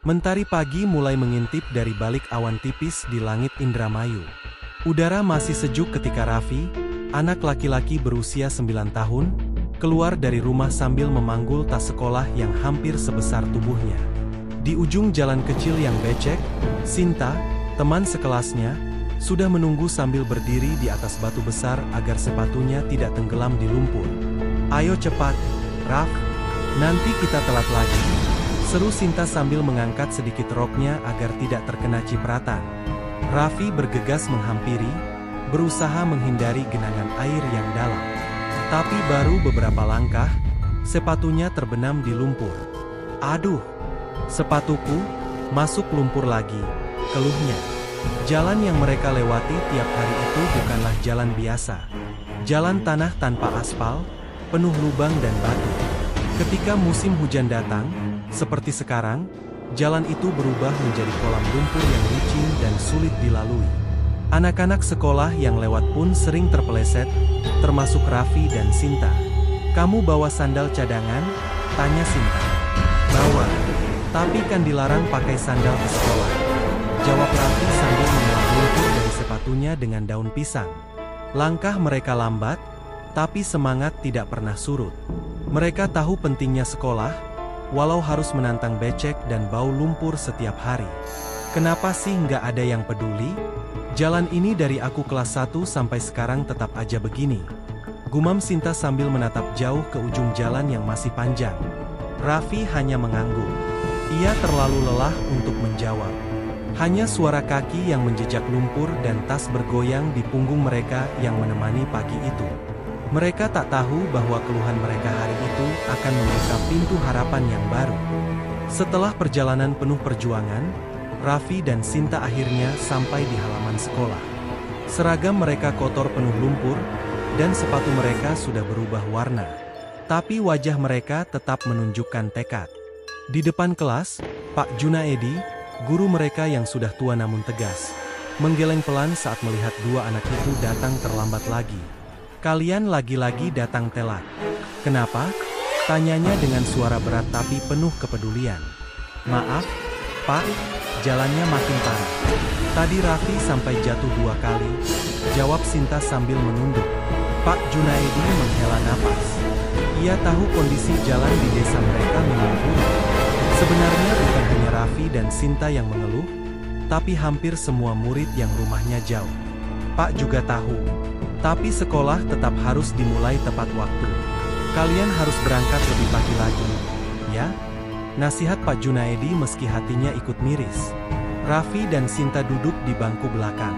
Mentari pagi mulai mengintip dari balik awan tipis di langit Indramayu. Udara masih sejuk ketika Raffi, anak laki-laki berusia 9 tahun, keluar dari rumah sambil memanggul tas sekolah yang hampir sebesar tubuhnya. Di ujung jalan kecil yang becek, Sinta, teman sekelasnya, sudah menunggu sambil berdiri di atas batu besar agar sepatunya tidak tenggelam di lumpur. "Ayo cepat, Raf, nanti kita telat lagi," seru Sinta sambil mengangkat sedikit roknya agar tidak terkena cipratan. Raffi bergegas menghampiri, berusaha menghindari genangan air yang dalam. Tapi baru beberapa langkah, sepatunya terbenam di lumpur. "Aduh, sepatuku, masuk lumpur lagi," keluhnya. Jalan yang mereka lewati tiap hari itu bukanlah jalan biasa. Jalan tanah tanpa aspal, penuh lubang dan batu. Ketika musim hujan datang, seperti sekarang, jalan itu berubah menjadi kolam lumpur yang licin dan sulit dilalui. Anak-anak sekolah yang lewat pun sering terpeleset, termasuk Raffi dan Sinta. "Kamu bawa sandal cadangan?" tanya Sinta. "Bawa, tapi kan dilarang pakai sandal ke sekolah," jawab Raffi sambil mengelap lumpur dari sepatunya dengan daun pisang. Langkah mereka lambat, tapi semangat tidak pernah surut. Mereka tahu pentingnya sekolah, walau harus menantang becek dan bau lumpur setiap hari. "Kenapa sih nggak ada yang peduli? Jalan ini dari aku kelas 1 sampai sekarang tetap aja begini," gumam Sinta sambil menatap jauh ke ujung jalan yang masih panjang. Raffi hanya mengangguk. Ia terlalu lelah untuk menjawab. Hanya suara kaki yang menjejak lumpur dan tas bergoyang di punggung mereka yang menemani pagi itu. Mereka tak tahu bahwa keluhan mereka hari itu akan membuka pintu harapan yang baru. Setelah perjalanan penuh perjuangan, Raffi dan Sinta akhirnya sampai di halaman sekolah. Seragam mereka kotor penuh lumpur, dan sepatu mereka sudah berubah warna. Tapi wajah mereka tetap menunjukkan tekad. Di depan kelas, Pak Junaedi, guru mereka yang sudah tua namun tegas, menggeleng pelan saat melihat dua anak itu datang terlambat lagi. "Kalian lagi-lagi datang telat. Kenapa?" tanyanya dengan suara berat tapi penuh kepedulian. "Maaf, Pak, jalannya makin parah. Tadi Raffi sampai jatuh 2 kali," jawab Sinta sambil menunduk. Pak Junaedi menghela napas. Ia tahu kondisi jalan di desa mereka memang buruk. Sebenarnya bukan hanya Raffi dan Sinta yang mengeluh, tapi hampir semua murid yang rumahnya jauh. Pak juga tahu. Tapi sekolah tetap harus dimulai tepat waktu. "Kalian harus berangkat lebih pagi lagi, ya?" nasihat Pak Junaedi meski hatinya ikut miris. Raffi dan Sinta duduk di bangku belakang.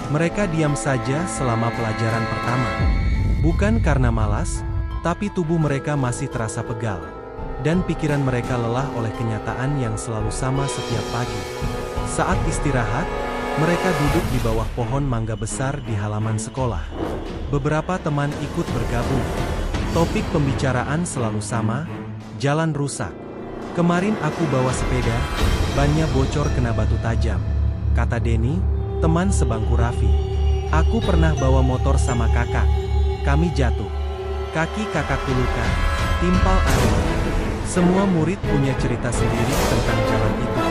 Mereka diam saja selama pelajaran pertama. Bukan karena malas, tapi tubuh mereka masih terasa pegal. Dan pikiran mereka lelah oleh kenyataan yang selalu sama setiap pagi. Saat istirahat, mereka duduk di bawah pohon mangga besar di halaman sekolah. Beberapa teman ikut bergabung. Topik pembicaraan selalu sama, jalan rusak. "Kemarin aku bawa sepeda, bannya bocor kena batu tajam," kata Denny, teman sebangku Raffi. "Aku pernah bawa motor sama kakak. Kami jatuh. Kaki kakakku luka, timpal angin." Semua murid punya cerita sendiri tentang jalan itu.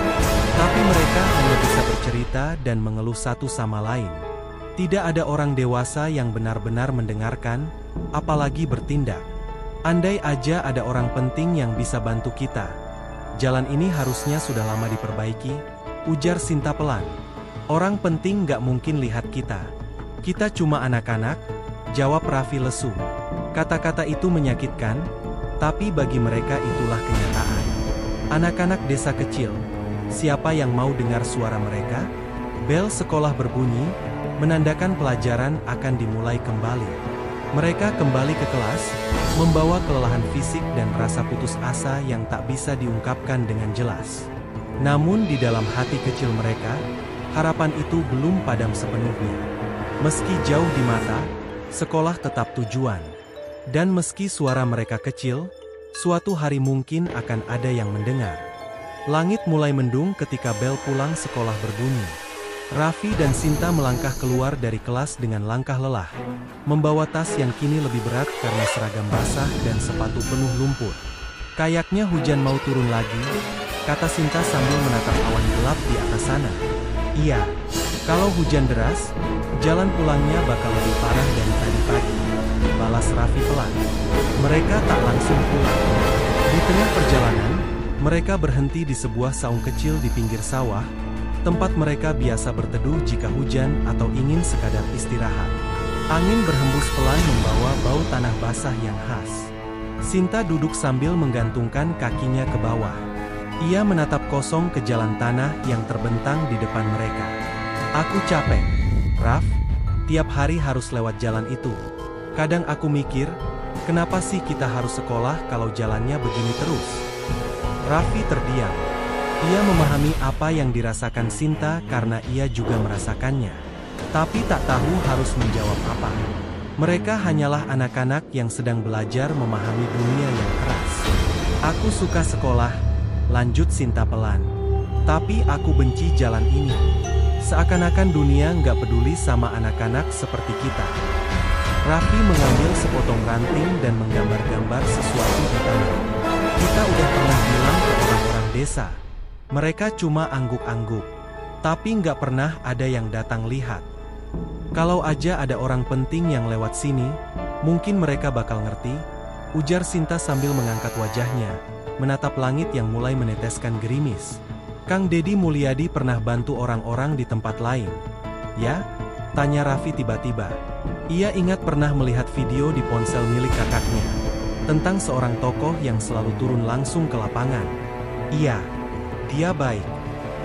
Tapi mereka hanya bisa bercerita dan mengeluh satu sama lain. Tidak ada orang dewasa yang benar-benar mendengarkan, apalagi bertindak. "Andai aja ada orang penting yang bisa bantu kita. Jalan ini harusnya sudah lama diperbaiki," ujar Sinta pelan. "Orang penting nggak mungkin lihat kita. Kita cuma anak-anak," jawab Raffi lesu. Kata-kata itu menyakitkan, tapi bagi mereka itulah kenyataan. Anak-anak desa kecil. Siapa yang mau dengar suara mereka? Bel sekolah berbunyi, menandakan pelajaran akan dimulai kembali. Mereka kembali ke kelas, membawa kelelahan fisik dan rasa putus asa yang tak bisa diungkapkan dengan jelas. Namun di dalam hati kecil mereka, harapan itu belum padam sepenuhnya. Meski jauh di mata, sekolah tetap tujuan. Dan meski suara mereka kecil, suatu hari mungkin akan ada yang mendengar. Langit mulai mendung ketika bel pulang sekolah berbunyi. Raffi dan Sinta melangkah keluar dari kelas dengan langkah lelah, membawa tas yang kini lebih berat karena seragam basah dan sepatu penuh lumpur. Kayaknya hujan mau turun lagi, kata Sinta sambil menatap awan gelap di atas sana. Iya, kalau hujan deras, jalan pulangnya bakal lebih parah dari tadi pagi, balas Raffi pelan. Mereka tak langsung pulang. Di tengah perjalanan, mereka berhenti di sebuah saung kecil di pinggir sawah, tempat mereka biasa berteduh jika hujan atau ingin sekadar istirahat. Angin berhembus pelan membawa bau tanah basah yang khas. Sinta duduk sambil menggantungkan kakinya ke bawah. Ia menatap kosong ke jalan tanah yang terbentang di depan mereka. Aku capek, Raf. Tiap hari harus lewat jalan itu. Kadang aku mikir, kenapa sih kita harus sekolah kalau jalannya begini terus? Raffi terdiam. Ia memahami apa yang dirasakan Sinta karena ia juga merasakannya. Tapi tak tahu harus menjawab apa. Mereka hanyalah anak-anak yang sedang belajar memahami dunia yang keras. Aku suka sekolah, lanjut Sinta pelan. Tapi aku benci jalan ini. Seakan-akan dunia nggak peduli sama anak-anak seperti kita. Raffi mengambil sepotong ranting dan menggambar-gambar sesuatu di tanah. Kita udah pernah bilang ke orang-orang desa. Mereka cuma angguk-angguk. Tapi nggak pernah ada yang datang lihat. Kalau aja ada orang penting yang lewat sini, mungkin mereka bakal ngerti, ujar Sinta sambil mengangkat wajahnya, menatap langit yang mulai meneteskan gerimis. Kang Deddy Mulyadi pernah bantu orang-orang di tempat lain. Ya? Tanya Raffi tiba-tiba. Ia ingat pernah melihat video di ponsel milik kakaknya, tentang seorang tokoh yang selalu turun langsung ke lapangan. Iya, dia baik.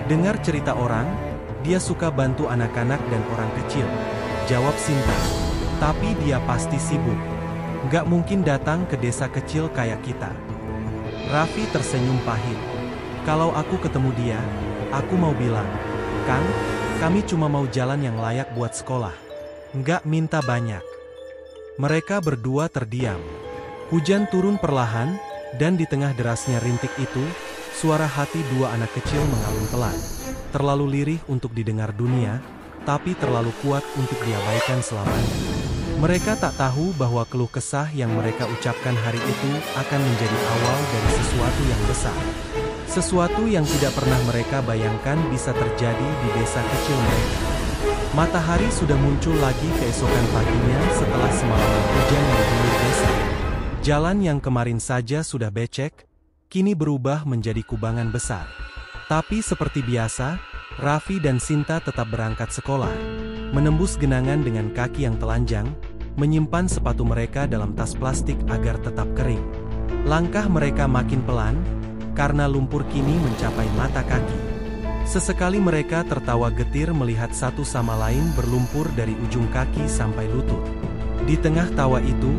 Dengar cerita orang, dia suka bantu anak-anak dan orang kecil. Jawab Sinta. Tapi dia pasti sibuk. Nggak mungkin datang ke desa kecil kayak kita. Raffi tersenyum pahit. Kalau aku ketemu dia, aku mau bilang, Kang, kami cuma mau jalan yang layak buat sekolah. Nggak minta banyak. Mereka berdua terdiam. Hujan turun perlahan, dan di tengah derasnya rintik itu, suara hati dua anak kecil mengalun pelan. Terlalu lirih untuk didengar dunia, tapi terlalu kuat untuk diabaikan selamanya. Mereka tak tahu bahwa keluh kesah yang mereka ucapkan hari itu akan menjadi awal dari sesuatu yang besar. Sesuatu yang tidak pernah mereka bayangkan bisa terjadi di desa kecil mereka. Matahari sudah muncul lagi keesokan paginya setelah semalaman hujan mengguyur desa. Jalan yang kemarin saja sudah becek, kini berubah menjadi kubangan besar. Tapi seperti biasa, Raffi dan Sinta tetap berangkat sekolah, menembus genangan dengan kaki yang telanjang, menyimpan sepatu mereka dalam tas plastik agar tetap kering. Langkah mereka makin pelan, karena lumpur kini mencapai mata kaki. Sesekali mereka tertawa getir melihat satu sama lain berlumpur dari ujung kaki sampai lutut. Di tengah tawa itu,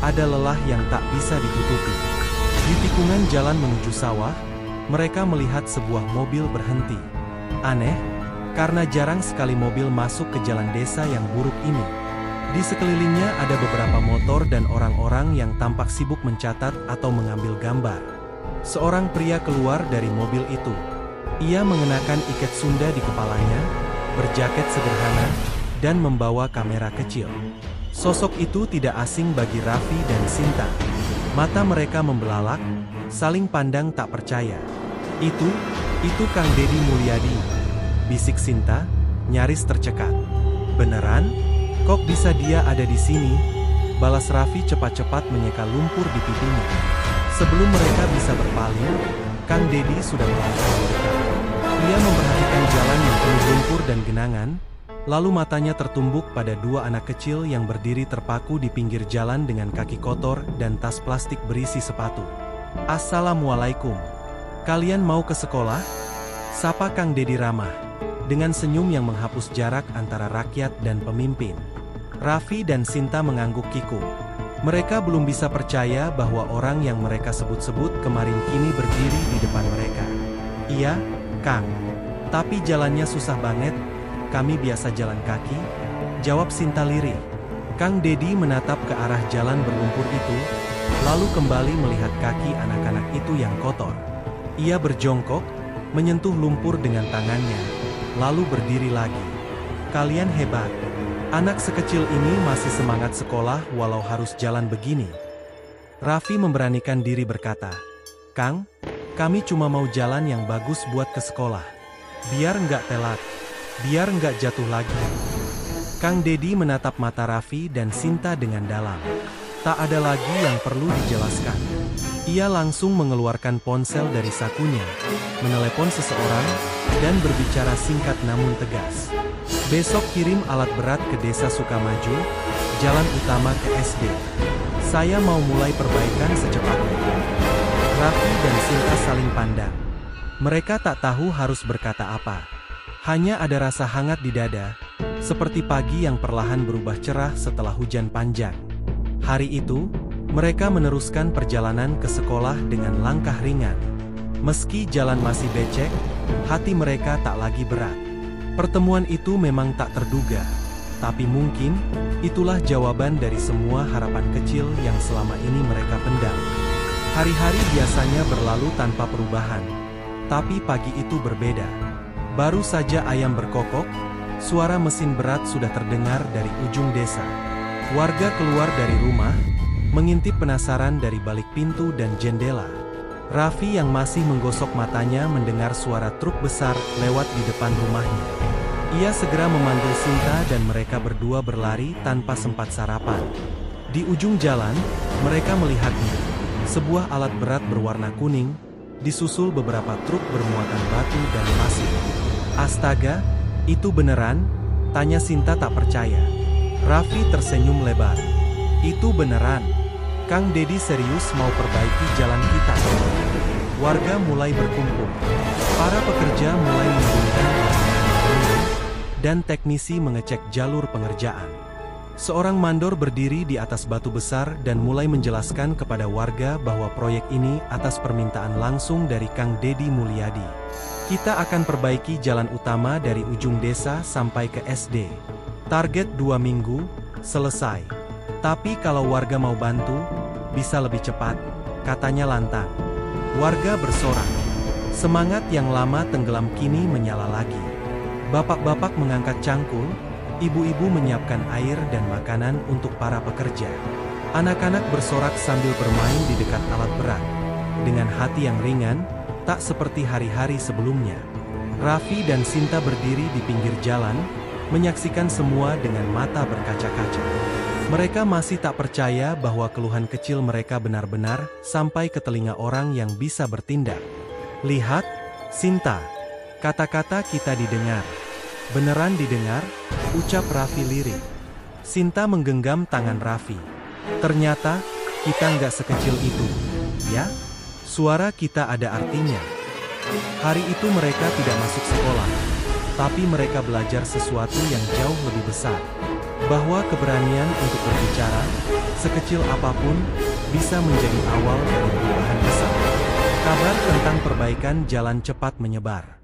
ada lelah yang tak bisa ditutupi. Di tikungan jalan menuju sawah, mereka melihat sebuah mobil berhenti. Aneh, karena jarang sekali mobil masuk ke jalan desa yang buruk ini. Di sekelilingnya ada beberapa motor dan orang-orang yang tampak sibuk mencatat atau mengambil gambar. Seorang pria keluar dari mobil itu. Ia mengenakan ikat Sunda di kepalanya, berjaket sederhana, dan membawa kamera kecil. Sosok itu tidak asing bagi Raffi dan Sinta. Mata mereka membelalak, saling pandang tak percaya. Itu Kang Deddy Mulyadi, bisik Sinta, nyaris tercekat. Beneran? Kok bisa dia ada di sini? Balas Raffi cepat-cepat menyeka lumpur di pipinya. Sebelum mereka bisa berpaling, Kang Deddy sudah melangkah mendekat. Ia memperhatikan jalan yang penuh lumpur dan genangan, lalu matanya tertumbuk pada dua anak kecil yang berdiri terpaku di pinggir jalan dengan kaki kotor dan tas plastik berisi sepatu. Assalamualaikum. Kalian mau ke sekolah? Sapa Kang Deddy ramah, dengan senyum yang menghapus jarak antara rakyat dan pemimpin. Raffi dan Sinta mengangguk kiku. Mereka belum bisa percaya bahwa orang yang mereka sebut-sebut kemarin kini berdiri di depan mereka. Iya, Kang. Tapi jalannya susah banget, kami biasa jalan kaki, jawab Sinta lirih. Kang Deddy menatap ke arah jalan berlumpur itu, lalu kembali melihat kaki anak-anak itu yang kotor. Ia berjongkok, menyentuh lumpur dengan tangannya, lalu berdiri lagi. Kalian hebat. Anak sekecil ini masih semangat sekolah walau harus jalan begini. Raffi memberanikan diri berkata, Kang, Kami cuma mau jalan yang bagus buat ke sekolah. Biar nggak telat. Biar nggak jatuh lagi. Kang Dedi menatap mata Raffi dan Sinta dengan dalam. Tak ada lagi yang perlu dijelaskan. Ia langsung mengeluarkan ponsel dari sakunya, menelepon seseorang, dan berbicara singkat namun tegas. Besok kirim alat berat ke Desa Sukamaju, jalan utama ke SD. Saya mau mulai perbaikan secepatnya. Raffi dan Sinta saling pandang. Mereka tak tahu harus berkata apa. Hanya ada rasa hangat di dada, seperti pagi yang perlahan berubah cerah setelah hujan panjang. Hari itu, mereka meneruskan perjalanan ke sekolah dengan langkah ringan. Meski jalan masih becek, hati mereka tak lagi berat. Pertemuan itu memang tak terduga, tapi mungkin itulah jawaban dari semua harapan kecil yang selama ini mereka pendam. Hari-hari biasanya berlalu tanpa perubahan, tapi pagi itu berbeda. Baru saja ayam berkokok, suara mesin berat sudah terdengar dari ujung desa. Warga keluar dari rumah, mengintip penasaran dari balik pintu dan jendela. Raffi yang masih menggosok matanya mendengar suara truk besar lewat di depan rumahnya. Ia segera memanggil Sinta dan mereka berdua berlari tanpa sempat sarapan. Di ujung jalan, mereka melihatnya. Sebuah alat berat berwarna kuning, disusul beberapa truk bermuatan batu dan pasir. Astaga, itu beneran? Tanya Sinta tak percaya. Raffi tersenyum lebar. Itu beneran. Kang Dedi serius mau perbaiki jalan kita. Warga mulai berkumpul. Para pekerja mulai menurunkan bangunan dan teknisi mengecek jalur pengerjaan. Seorang mandor berdiri di atas batu besar dan mulai menjelaskan kepada warga bahwa proyek ini atas permintaan langsung dari Kang Dedi Mulyadi. Kita akan perbaiki jalan utama dari ujung desa sampai ke SD. Target 2 minggu, selesai. Tapi kalau warga mau bantu, bisa lebih cepat, katanya lantang. Warga bersorak. Semangat yang lama tenggelam kini menyala lagi. Bapak-bapak mengangkat cangkul, ibu-ibu menyiapkan air dan makanan untuk para pekerja. Anak-anak bersorak sambil bermain di dekat alat berat. Dengan hati yang ringan, tak seperti hari-hari sebelumnya. Raffi dan Sinta berdiri di pinggir jalan, menyaksikan semua dengan mata berkaca-kaca. Mereka masih tak percaya bahwa keluhan kecil mereka benar-benar sampai ke telinga orang yang bisa bertindak. Lihat, Sinta, kata-kata kita didengar. Beneran didengar, ucap Raffi lirik. Sinta menggenggam tangan Raffi. Ternyata, kita nggak sekecil itu, ya? Suara kita ada artinya. Hari itu mereka tidak masuk sekolah, tapi mereka belajar sesuatu yang jauh lebih besar. Bahwa keberanian untuk berbicara, sekecil apapun, bisa menjadi awal dari perubahan besar. Kabar tentang perbaikan jalan cepat menyebar.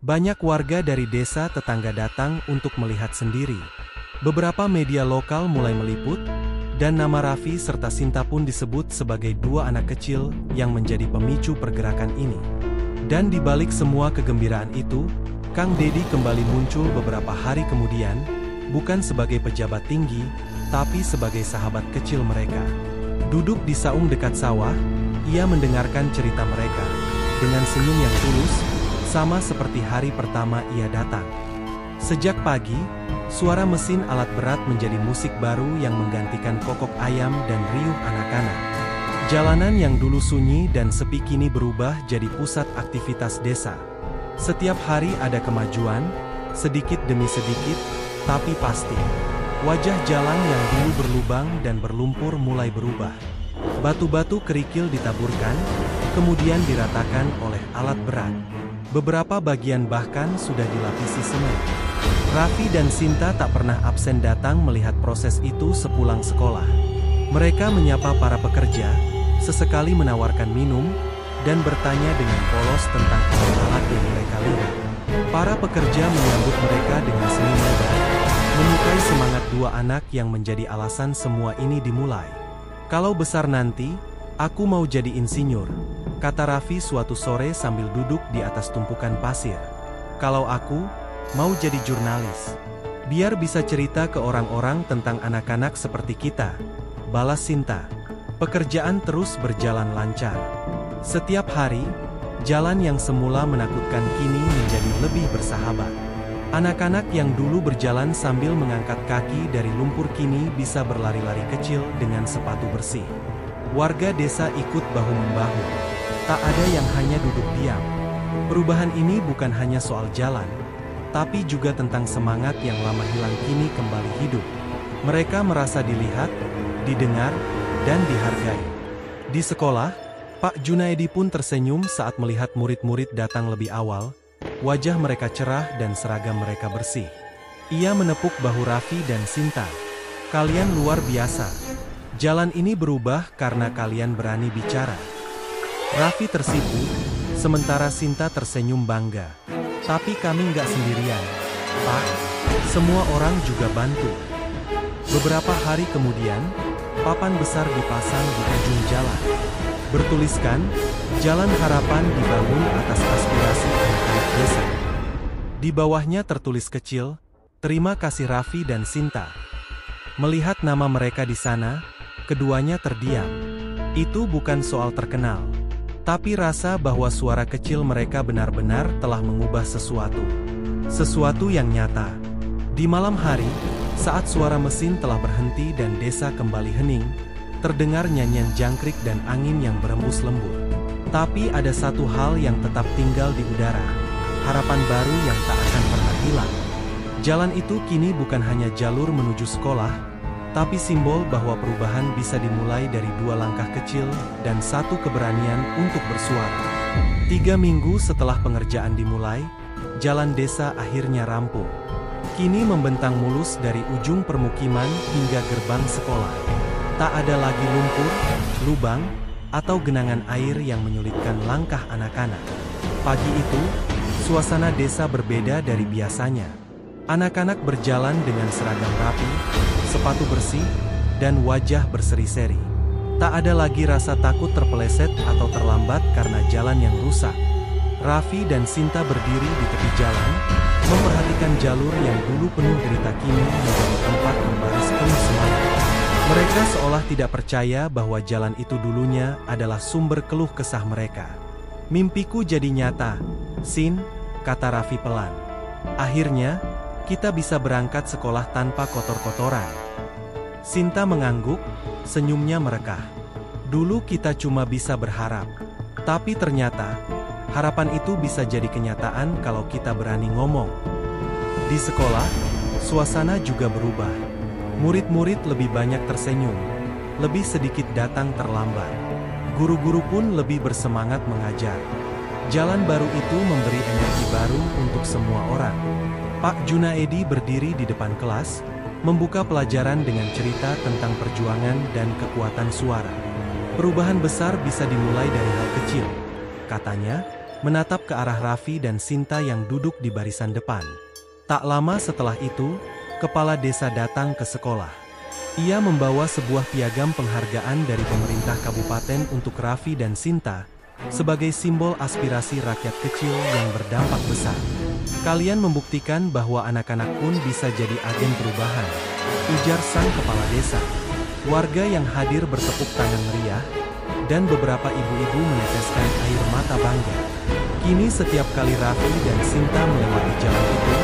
Banyak warga dari desa tetangga datang untuk melihat sendiri. Beberapa media lokal mulai meliput, dan nama Raffi serta Sinta pun disebut sebagai dua anak kecil yang menjadi pemicu pergerakan ini. Dan di balik semua kegembiraan itu, Kang Dedi kembali muncul beberapa hari kemudian, bukan sebagai pejabat tinggi, tapi sebagai sahabat kecil mereka. Duduk di saung dekat sawah, ia mendengarkan cerita mereka, dengan senyum yang tulus, sama seperti hari pertama ia datang. Sejak pagi, suara mesin alat berat menjadi musik baru yang menggantikan kokok ayam dan riuh anak-anak. Jalanan yang dulu sunyi dan sepi kini berubah jadi pusat aktivitas desa. Setiap hari ada kemajuan, sedikit demi sedikit, tapi pasti. Wajah jalan yang dulu berlubang dan berlumpur mulai berubah. Batu-batu kerikil ditaburkan, kemudian diratakan oleh alat berat. Beberapa bagian bahkan sudah dilapisi semen. Raffi dan Sinta tak pernah absen datang melihat proses itu sepulang sekolah. Mereka menyapa para pekerja, sesekali menawarkan minum, dan bertanya dengan polos tentang alat-alat yang mereka lihat. Para pekerja menyambut mereka dengan senyum lebar, menyukai semangat dua anak yang menjadi alasan semua ini dimulai. Kalau besar nanti, aku mau jadi insinyur, kata Raffi suatu sore sambil duduk di atas tumpukan pasir. Kalau aku, mau jadi jurnalis. Biar bisa cerita ke orang-orang tentang anak-anak seperti kita, balas Sinta. Pekerjaan terus berjalan lancar. Setiap hari, Jalan yang semula menakutkan kini menjadi lebih bersahabat. Anak-anak yang dulu berjalan sambil mengangkat kaki dari lumpur kini bisa berlari-lari kecil dengan sepatu bersih. Warga desa ikut bahu-membahu. Tak ada yang hanya duduk diam. Perubahan ini bukan hanya soal jalan, tapi juga tentang semangat yang lama hilang kini kembali hidup. Mereka merasa dilihat, didengar, dan dihargai. Di sekolah, Pak Junaedi pun tersenyum saat melihat murid-murid datang lebih awal. Wajah mereka cerah dan seragam mereka bersih. Ia menepuk bahu Raffi dan Sinta. "Kalian luar biasa. Jalan ini berubah karena kalian berani bicara." Raffi tersipu, sementara Sinta tersenyum bangga. "Tapi kami nggak sendirian, Pak. Semua orang juga bantu." Beberapa hari kemudian, papan besar dipasang di ujung jalan. Bertuliskan, "Jalan Harapan dibangun atas aspirasi anak-anak desa." Di bawahnya tertulis kecil, "Terima kasih Raffi dan Sinta." Melihat nama mereka di sana, keduanya terdiam. Itu bukan soal terkenal, tapi rasa bahwa suara kecil mereka benar-benar telah mengubah sesuatu. Sesuatu yang nyata. Di malam hari, saat suara mesin telah berhenti dan desa kembali hening, terdengar nyanyian jangkrik dan angin yang berembus lembut. Tapi ada satu hal yang tetap tinggal di udara, harapan baru yang tak akan pernah hilang. Jalan itu kini bukan hanya jalur menuju sekolah, tapi simbol bahwa perubahan bisa dimulai dari 2 langkah kecil dan 1 keberanian untuk bersuara. 3 minggu setelah pengerjaan dimulai, jalan desa akhirnya rampung. Kini membentang mulus dari ujung permukiman hingga gerbang sekolah. Tak ada lagi lumpur, lubang, atau genangan air yang menyulitkan langkah anak-anak. Pagi itu, suasana desa berbeda dari biasanya. Anak-anak berjalan dengan seragam rapi, sepatu bersih, dan wajah berseri-seri. Tak ada lagi rasa takut terpeleset atau terlambat karena jalan yang rusak. Raffi dan Sinta berdiri di tepi jalan, memperhatikan jalur yang dulu penuh derita kini menjadi tempat membaris penuh semangat. Mereka seolah tidak percaya bahwa jalan itu dulunya adalah sumber keluh kesah mereka. "Mimpiku jadi nyata, Sin," kata Raffi pelan. "Akhirnya, kita bisa berangkat sekolah tanpa kotor-kotoran." Sinta mengangguk, senyumnya merekah. "Dulu kita cuma bisa berharap. Tapi ternyata, harapan itu bisa jadi kenyataan kalau kita berani ngomong." Di sekolah, suasana juga berubah. Murid-murid lebih banyak tersenyum, lebih sedikit datang terlambat. Guru-guru pun lebih bersemangat mengajar. Jalan baru itu memberi energi baru untuk semua orang. Pak Junaedi berdiri di depan kelas, membuka pelajaran dengan cerita tentang perjuangan dan kekuatan suara. "Perubahan besar bisa dimulai dari hal kecil," katanya, menatap ke arah Raffi dan Sinta yang duduk di barisan depan. Tak lama setelah itu, kepala desa datang ke sekolah. Ia membawa sebuah piagam penghargaan dari pemerintah kabupaten untuk Raffi dan Sinta, sebagai simbol aspirasi rakyat kecil yang berdampak besar. "Kalian membuktikan bahwa anak-anak pun bisa jadi agen perubahan," ujar sang kepala desa. Warga yang hadir bertepuk tangan meriah, dan beberapa ibu-ibu meneteskan air mata bangga. Kini setiap kali Raffi dan Sinta melewati jalan itu,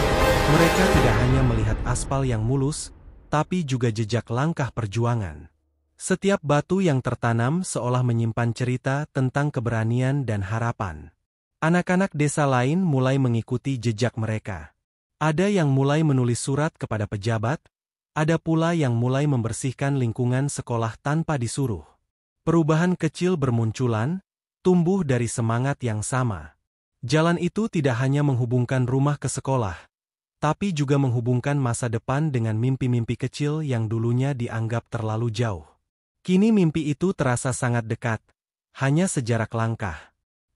mereka tidak hanya melihat aspal yang mulus, tapi juga jejak langkah perjuangan. Setiap batu yang tertanam seolah menyimpan cerita tentang keberanian dan harapan. Anak-anak desa lain mulai mengikuti jejak mereka. Ada yang mulai menulis surat kepada pejabat, ada pula yang mulai membersihkan lingkungan sekolah tanpa disuruh. Perubahan kecil bermunculan, tumbuh dari semangat yang sama. Jalan itu tidak hanya menghubungkan rumah ke sekolah, tapi juga menghubungkan masa depan dengan mimpi-mimpi kecil yang dulunya dianggap terlalu jauh. Kini mimpi itu terasa sangat dekat, hanya sejarak langkah.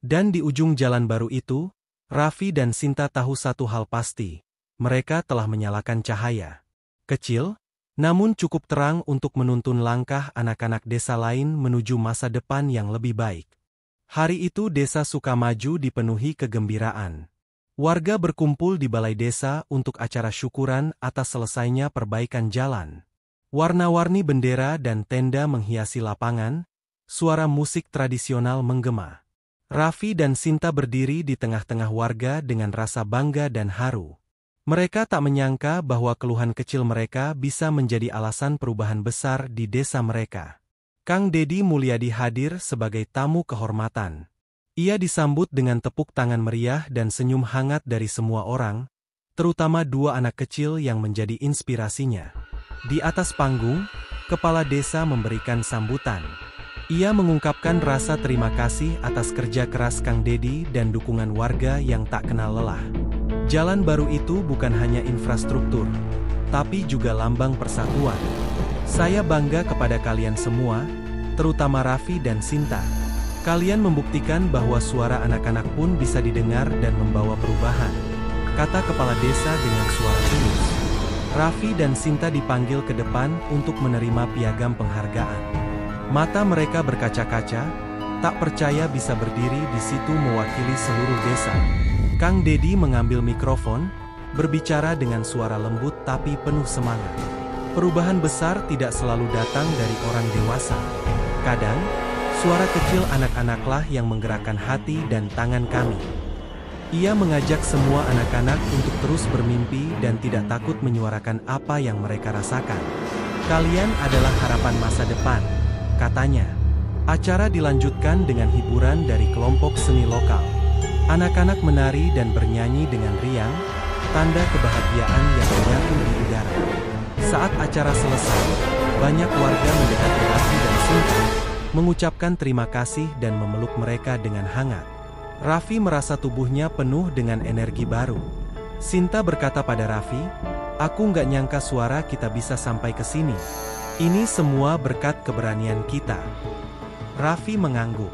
Dan di ujung jalan baru itu, Raffi dan Sinta tahu satu hal pasti, mereka telah menyalakan cahaya. Kecil, namun cukup terang untuk menuntun langkah anak-anak desa lain menuju masa depan yang lebih baik. Hari itu desa Sukamaju dipenuhi kegembiraan. Warga berkumpul di balai desa untuk acara syukuran atas selesainya perbaikan jalan. Warna-warni bendera dan tenda menghiasi lapangan, suara musik tradisional menggema. Raffi dan Sinta berdiri di tengah-tengah warga dengan rasa bangga dan haru. Mereka tak menyangka bahwa keluhan kecil mereka bisa menjadi alasan perubahan besar di desa mereka. Kang Deddy Mulyadi hadir sebagai tamu kehormatan. Ia disambut dengan tepuk tangan meriah dan senyum hangat dari semua orang, terutama dua anak kecil yang menjadi inspirasinya. Di atas panggung, kepala desa memberikan sambutan. Ia mengungkapkan rasa terima kasih atas kerja keras Kang Deddy dan dukungan warga yang tak kenal lelah. Jalan baru itu bukan hanya infrastruktur, tapi juga lambang persatuan. Saya bangga kepada kalian semua, terutama Raffi dan Sinta. Kalian membuktikan bahwa suara anak-anak pun bisa didengar dan membawa perubahan, kata kepala desa dengan suara tulus. Raffi dan Sinta dipanggil ke depan untuk menerima piagam penghargaan. Mata mereka berkaca-kaca, tak percaya bisa berdiri di situ mewakili seluruh desa. Kang Deddy mengambil mikrofon, berbicara dengan suara lembut tapi penuh semangat. Perubahan besar tidak selalu datang dari orang dewasa. Kadang, suara kecil anak-anaklah yang menggerakkan hati dan tangan kami. Ia mengajak semua anak-anak untuk terus bermimpi dan tidak takut menyuarakan apa yang mereka rasakan. Kalian adalah harapan masa depan, katanya. Acara dilanjutkan dengan hiburan dari kelompok seni lokal. Anak-anak menari dan bernyanyi dengan riang, tanda kebahagiaan yang menyatu di udara. Saat acara selesai, banyak warga mendekati Raffi dan Sinta, mengucapkan terima kasih dan memeluk mereka dengan hangat. Raffi merasa tubuhnya penuh dengan energi baru. Sinta berkata pada Raffi, "Aku nggak nyangka suara kita bisa sampai ke sini. Ini semua berkat keberanian kita." Raffi mengangguk.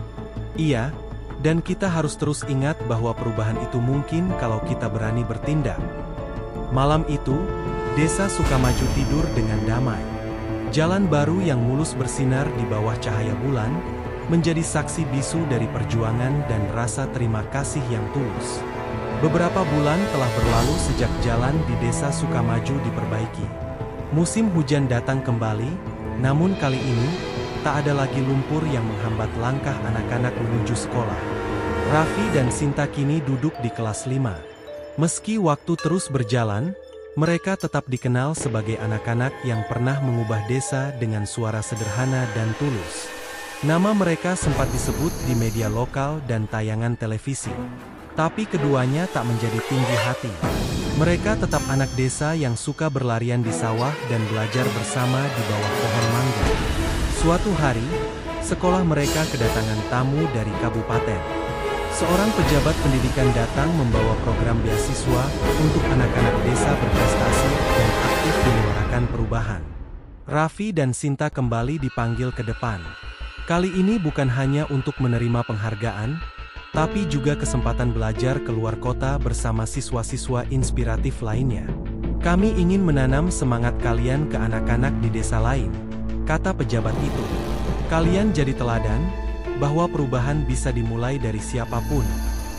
Iya, dan kita harus terus ingat bahwa perubahan itu mungkin kalau kita berani bertindak. Malam itu, desa Sukamaju tidur dengan damai. Jalan baru yang mulus bersinar di bawah cahaya bulan, menjadi saksi bisu dari perjuangan dan rasa terima kasih yang tulus. Beberapa bulan telah berlalu sejak jalan di desa Sukamaju diperbaiki. Musim hujan datang kembali, namun kali ini, tak ada lagi lumpur yang menghambat langkah anak-anak menuju sekolah. Raffi dan Sinta kini duduk di kelas 5. Meski waktu terus berjalan, mereka tetap dikenal sebagai anak-anak yang pernah mengubah desa dengan suara sederhana dan tulus. Nama mereka sempat disebut di media lokal dan tayangan televisi. Tapi keduanya tak menjadi tinggi hati. Mereka tetap anak desa yang suka berlarian di sawah dan belajar bersama di bawah pohon mangga. Suatu hari, sekolah mereka kedatangan tamu dari kabupaten. Seorang pejabat pendidikan datang membawa program beasiswa untuk anak-anak desa berprestasi dan aktif menyuarakan perubahan. Raffi dan Sinta kembali dipanggil ke depan. Kali ini bukan hanya untuk menerima penghargaan, tapi juga kesempatan belajar keluar kota bersama siswa-siswa inspiratif lainnya. "Kami ingin menanam semangat kalian ke anak-anak di desa lain," kata pejabat itu. "Kalian jadi teladan, bahwa perubahan bisa dimulai dari siapapun,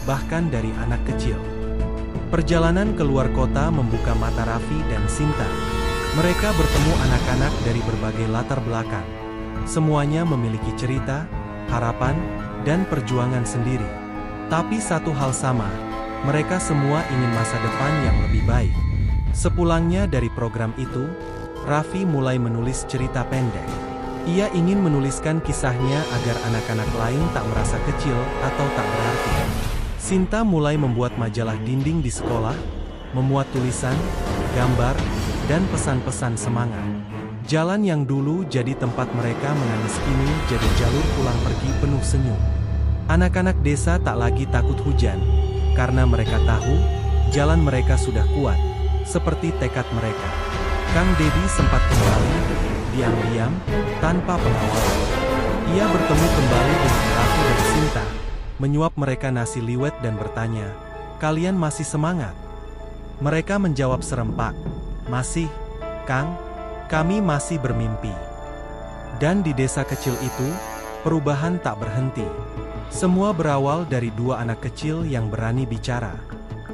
bahkan dari anak kecil." Perjalanan keluar kota membuka mata Raffi dan Sinta. Mereka bertemu anak-anak dari berbagai latar belakang. Semuanya memiliki cerita, harapan, dan perjuangan sendiri. Tapi satu hal sama, mereka semua ingin masa depan yang lebih baik. Sepulangnya dari program itu, Raffi mulai menulis cerita pendek. Ia ingin menuliskan kisahnya agar anak-anak lain tak merasa kecil atau tak berarti. Sinta mulai membuat majalah dinding di sekolah, memuat tulisan, gambar, dan pesan-pesan semangat. Jalan yang dulu jadi tempat mereka menangis kini jadi jalur pulang pergi penuh senyum. Anak-anak desa tak lagi takut hujan, karena mereka tahu, jalan mereka sudah kuat, seperti tekad mereka. Kang Deddy sempat kembali, diam-diam, tanpa pengawalan. Ia bertemu kembali dengan Raffi dan Sinta, menyuap mereka nasi liwet dan bertanya, "Kalian masih semangat?" Mereka menjawab serempak, "Masih, Kang, kami masih bermimpi." Dan di desa kecil itu, perubahan tak berhenti. Semua berawal dari dua anak kecil yang berani bicara.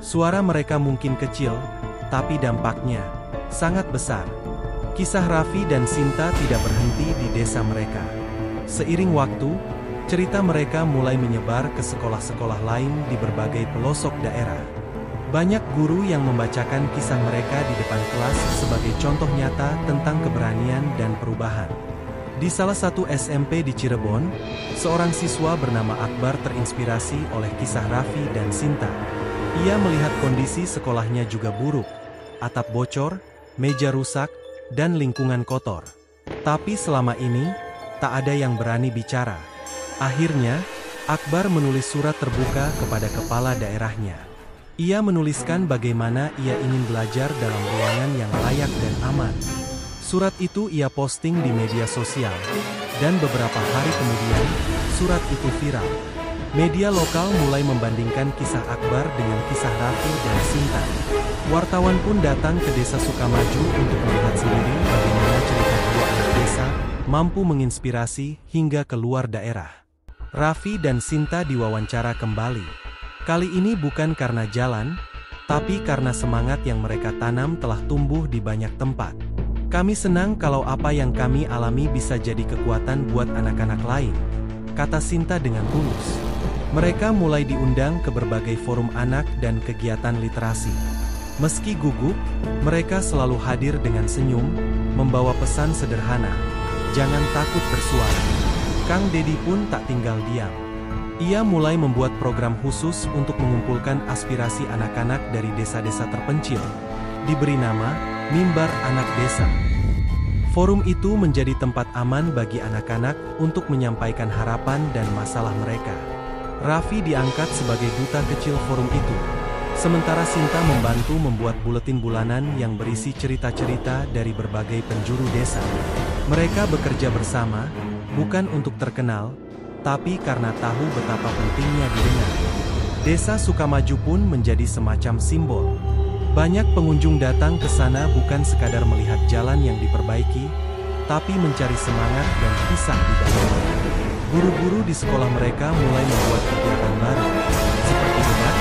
Suara mereka mungkin kecil, tapi dampaknya sangat besar. Kisah Raffi dan Sinta tidak berhenti di desa mereka. Seiring waktu, cerita mereka mulai menyebar ke sekolah-sekolah lain di berbagai pelosok daerah. Banyak guru yang membacakan kisah mereka di depan kelas sebagai contoh nyata tentang keberanian dan perubahan. Di salah satu SMP di Cirebon, seorang siswa bernama Akbar terinspirasi oleh kisah Raffi dan Sinta. Ia melihat kondisi sekolahnya juga buruk, atap bocor, meja rusak, dan lingkungan kotor. Tapi selama ini, tak ada yang berani bicara. Akhirnya, Akbar menulis surat terbuka kepada kepala daerahnya. Ia menuliskan bagaimana ia ingin belajar dalam ruangan yang layak dan aman. Surat itu ia posting di media sosial, dan beberapa hari kemudian, surat itu viral. Media lokal mulai membandingkan kisah Akbar dengan kisah Raffi dan Sinta. Wartawan pun datang ke desa Sukamaju untuk melihat sendiri bagaimana cerita dua anak desa mampu menginspirasi hingga ke luar daerah. Raffi dan Sinta diwawancara kembali. Kali ini bukan karena jalan, tapi karena semangat yang mereka tanam telah tumbuh di banyak tempat. Kami senang kalau apa yang kami alami bisa jadi kekuatan buat anak-anak lain, kata Sinta dengan tulus. Mereka mulai diundang ke berbagai forum anak dan kegiatan literasi. Meski gugup, mereka selalu hadir dengan senyum, membawa pesan sederhana, jangan takut bersuara. Kang Dedi pun tak tinggal diam. Ia mulai membuat program khusus untuk mengumpulkan aspirasi anak-anak dari desa-desa terpencil. Diberi nama, Mimbar Anak Desa. Forum itu menjadi tempat aman bagi anak-anak untuk menyampaikan harapan dan masalah mereka. Raffi diangkat sebagai duta kecil forum itu. Sementara Sinta membantu membuat buletin bulanan yang berisi cerita-cerita dari berbagai penjuru desa. Mereka bekerja bersama, bukan untuk terkenal, tapi karena tahu betapa pentingnya didengar. Desa Sukamaju pun menjadi semacam simbol. Banyak pengunjung datang ke sana bukan sekadar melihat jalan yang diperbaiki, tapi mencari semangat dan kisah di dalamnya. Guru-guru di sekolah mereka mulai membuat kegiatan baru, seperti debat,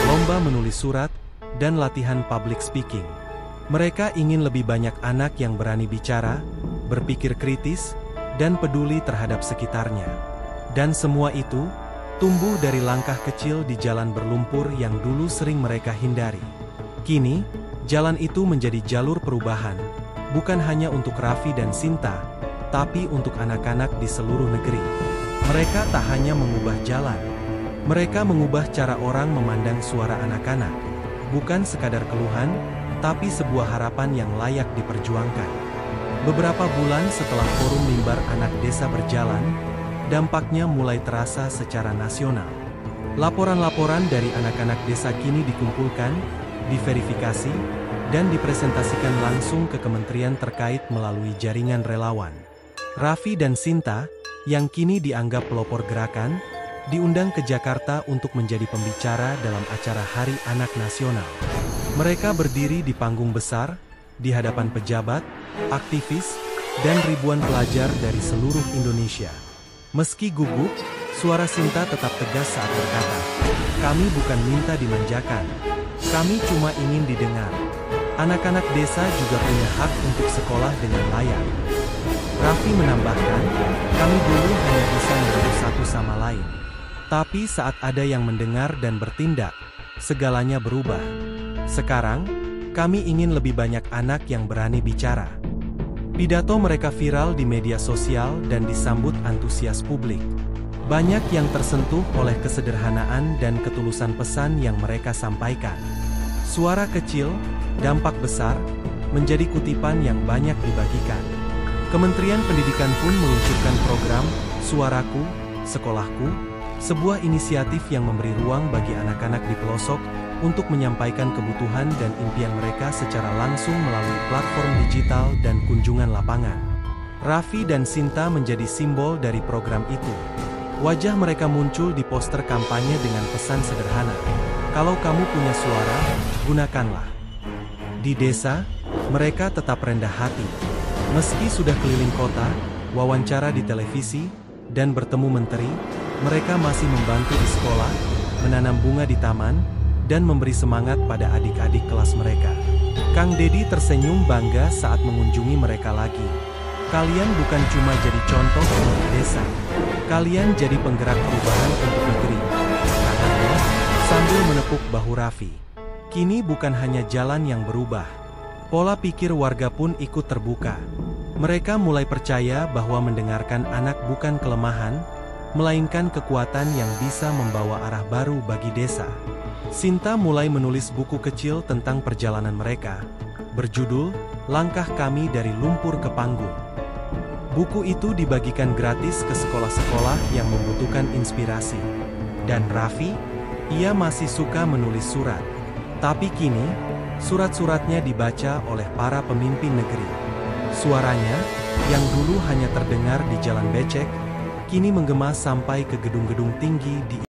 lomba menulis surat, dan latihan public speaking. Mereka ingin lebih banyak anak yang berani bicara, berpikir kritis, dan peduli terhadap sekitarnya. Dan semua itu, tumbuh dari langkah kecil di jalan berlumpur yang dulu sering mereka hindari. Kini, jalan itu menjadi jalur perubahan, bukan hanya untuk Raffi dan Sinta, tapi untuk anak-anak di seluruh negeri. Mereka tak hanya mengubah jalan, mereka mengubah cara orang memandang suara anak-anak. Bukan sekadar keluhan, tapi sebuah harapan yang layak diperjuangkan. Beberapa bulan setelah forum Mimbar Anak Desa berjalan, dampaknya mulai terasa secara nasional. Laporan-laporan dari anak-anak desa kini dikumpulkan, diverifikasi, dan dipresentasikan langsung ke kementerian terkait melalui jaringan relawan. Raffi dan Sinta, yang kini dianggap pelopor gerakan, diundang ke Jakarta untuk menjadi pembicara dalam acara Hari Anak Nasional. Mereka berdiri di panggung besar, di hadapan pejabat, aktivis, dan ribuan pelajar dari seluruh Indonesia. Meski gugup, suara Sinta tetap tegas saat berkata, "Kami bukan minta dimanjakan. Kami cuma ingin didengar. Anak-anak desa juga punya hak untuk sekolah dengan layak." Raffi menambahkan, "Kami dulu hanya bisa menjadi satu sama lain. Tapi saat ada yang mendengar dan bertindak, segalanya berubah. Sekarang, kami ingin lebih banyak anak yang berani bicara." Pidato mereka viral di media sosial dan disambut antusias publik. Banyak yang tersentuh oleh kesederhanaan dan ketulusan pesan yang mereka sampaikan. Suara kecil, dampak besar, menjadi kutipan yang banyak dibagikan. Kementerian Pendidikan pun meluncurkan program Suaraku, Sekolahku, sebuah inisiatif yang memberi ruang bagi anak-anak di pelosok untuk menyampaikan kebutuhan dan impian mereka secara langsung melalui platform digital dan kunjungan lapangan. Raffi dan Sinta menjadi simbol dari program itu. Wajah mereka muncul di poster kampanye dengan pesan sederhana, "Kalau kamu punya suara, gunakanlah." Di desa, mereka tetap rendah hati. Meski sudah keliling kota, wawancara di televisi, dan bertemu menteri, mereka masih membantu di sekolah, menanam bunga di taman, dan memberi semangat pada adik-adik kelas mereka. Kang Dedi tersenyum bangga saat mengunjungi mereka lagi. Kalian bukan cuma jadi contoh untuk desa. Kalian jadi penggerak perubahan untuk negeri. Katanya, sambil menepuk bahu Raffi. Kini bukan hanya jalan yang berubah. Pola pikir warga pun ikut terbuka. Mereka mulai percaya bahwa mendengarkan anak bukan kelemahan, melainkan kekuatan yang bisa membawa arah baru bagi desa. Sinta mulai menulis buku kecil tentang perjalanan mereka, berjudul Langkah Kami dari Lumpur ke Panggung. Buku itu dibagikan gratis ke sekolah-sekolah yang membutuhkan inspirasi. Dan Raffi, ia masih suka menulis surat. Tapi kini, surat-suratnya dibaca oleh para pemimpin negeri. Suaranya, yang dulu hanya terdengar di jalan becek, kini menggema sampai ke gedung-gedung tinggi di